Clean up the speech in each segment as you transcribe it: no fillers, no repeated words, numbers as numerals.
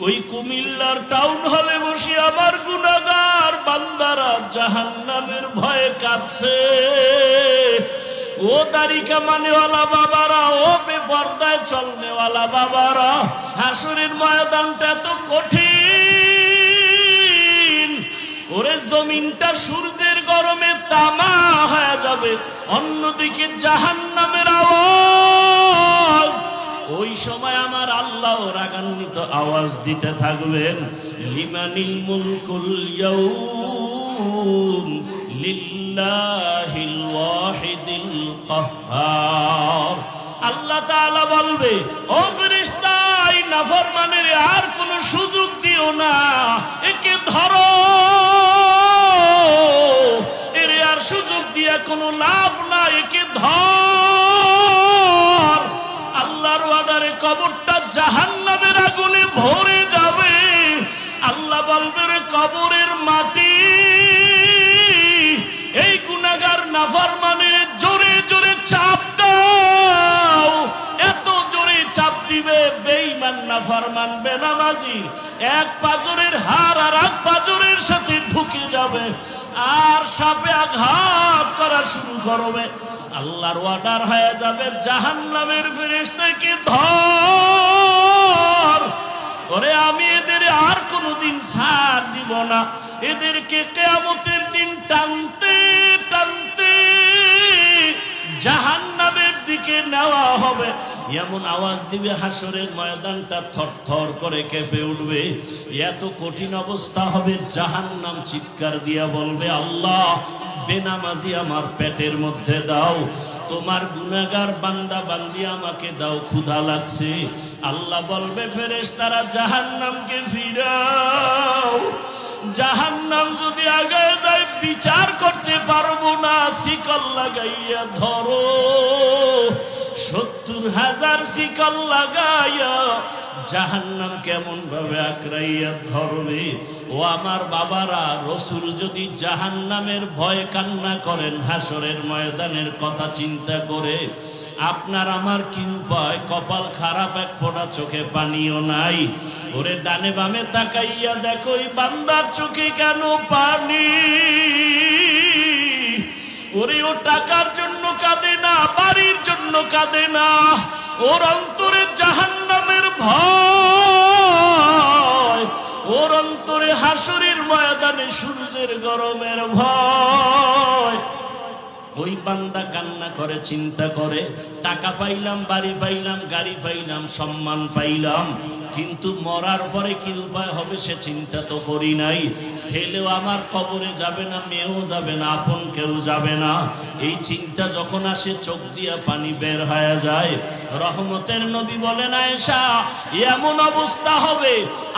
ওই কুমিল্লার টাউন হলে বসে আমার গুনাহগার বান্দারা জাহান্নামের ভয়ে কাঁদছে। ও তারিকা মানেওয়ালা বাবারা, ও বেপরদায় চলনেওয়ালা বাবারা, হাসরের ময়দানটা এত কঠিন। ওরে জমিনটা সূর্যের গরমে তামা হয়ে যাবে, অন্যদিকে জাহান্নামের আওয়াজ। ওই সময় আমার আল্লাহ রাগান্বিত আওয়াজ দিতে থাকবেন, লিমানিল মুলকুল ইয়াউম লিল্লাহিল ওয়াহিদিল কাহ্হার। আল্লাহ তাআলা বলবে, ও ফেরেশতা, এই নাফরমানের আর কোনো সুযোগ দিও না, একে ধরো, এর আর সুযোগ দিয়ে কোনো লাভ নাই, একে ধর। আল্লাহর ওয়াদারে কবরটা জাহান্নামের আগুনে ভরে যাবে। আল্লাহ বলবে, রে কবরের মাটি, এই গুনাহগার নাফরমানের জোরে জোরে চাপ দাও। এত জোরে চাপ দিবে, বেঈমান নাফরমান বেনামাজি এক পাজরের হাড় আর এক পাজরের সাথে ঢুকে যাবে, আর সাপে আঘাত করা শুরু করবে। আল্লাহর ওয়ার্ডার হয়ে যাবে, জাহান্নামের ফেরেশতাকে ধর। ওরে আমি এদের আর কোনোদিন ছাড় দিব না, এদেরকে কিয়ামতের দিন টানতে টানতে জাহান্নামের দিকে নেওয়া হবে। এমন আওয়াজ দিবে, হাসরের ময়দানটা থরথর করে কেঁপে উঠবে। এত কঠিন অবস্থা হবে, জাহান্নাম চিৎকার দিয়া বলবে, আল্লাহ, বেনামাজি আমার পেটের মধ্যে দাও, তোমার গুনাহগার বান্দা বান্দি আমাকে দাও, ক্ষুধা লাগছে। আল্লাহ বলবে, ফেরেশতারা জাহান্নামকে ফিরাও। জাহান্নাম যদি আগায় যায়, বিচার করতে পারবো না, শিকল লাগাইয়া ধরো। 70,000 শিকল লাগাইয়া জাহান্নাম কেমন ভাবে আঁকড়াইয়া ধরবে। ও আমার বাবারা, রসুল যদি জাহান্নামের ভয় কান্না করেন হাসরের ময়দানের কথা চিন্তা করে, আপনার আমার কি উপায়? কপাল খারাপ, এক ফোঁটা চোখে পানিও নাই। ওরে ডানে বামে তাকাইয়া দেখো, এই বান্দার চোখে কেন পানি? ওরে ও টাকার জন্য কাঁদে না, বাড়ির জন্য কাঁদে না, ওর অন্তরে জাহান্নামের ভয়, ওর অন্তরে হাসরের ময়দানে সূর্যের গরমের ভয়। ওই বান্দা কান্না করে, চিন্তা করে, টাকা পাইলাম, বাড়ি পাইলাম, গাড়ি পাইলাম, সম্মান পাইলাম, কিন্তু মরার পরে কি উপায় হবে সে চিন্তা তো করি নাই। ছেলেও আমার কবরে যাবে না, মেয়েও যাবে না, আপন কেউ যাবে না। এই চিন্তা যখন আসে, চোখ দিয়া পানি বের হয়ে যায়। রহমতের নবী বলেন, আয়েশা, এমন অবস্থা হবে,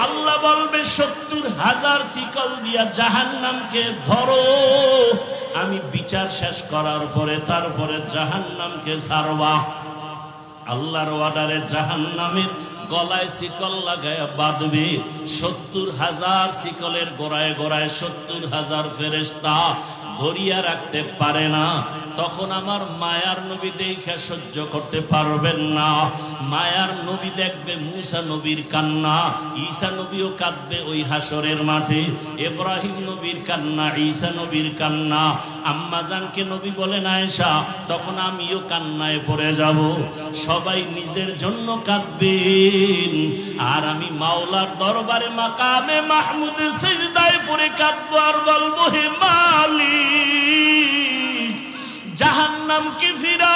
আল্লাহ বলবে, 70,000 শিকল দিয়া জাহান্নামকে ধরো, আমি বিচার শেষ করার পরে তারপরে জাহান্নামকে ছাড়বা। আল্লাহর ওয়ার্ডারে জাহান্নামের গলায় শিকল লাগায় বাঁধবে। 70,000 শিকলের গোড়ায় গোড়ায় 70,000 ফেরেশতা ধরিয়া রাখতে পারে না। তখন আমার মায়ার নবী দেখে সহ্য করতে পারবেন না। মায়ার নবী দেখবে মুসা নবীর কান্না, ঈসা নবীও কাঁদবে ওই হাসরের মাঠে, ইব্রাহিম নবীর কান্না, ঈসা নবীর কান্না। আম্মা জানকে নবী বলেন, আয়েশা, তখন আমিও কান্নায় পড়ে যাব। সবাই নিজের জন্য কাঁদবেন, আর আমি মাওলার দরবারে মাকামে মাহমুদ সিজদায় পড়ে কাঁদবো আর বলবো, হে মালিক, জাহান্নামকে ফিরা।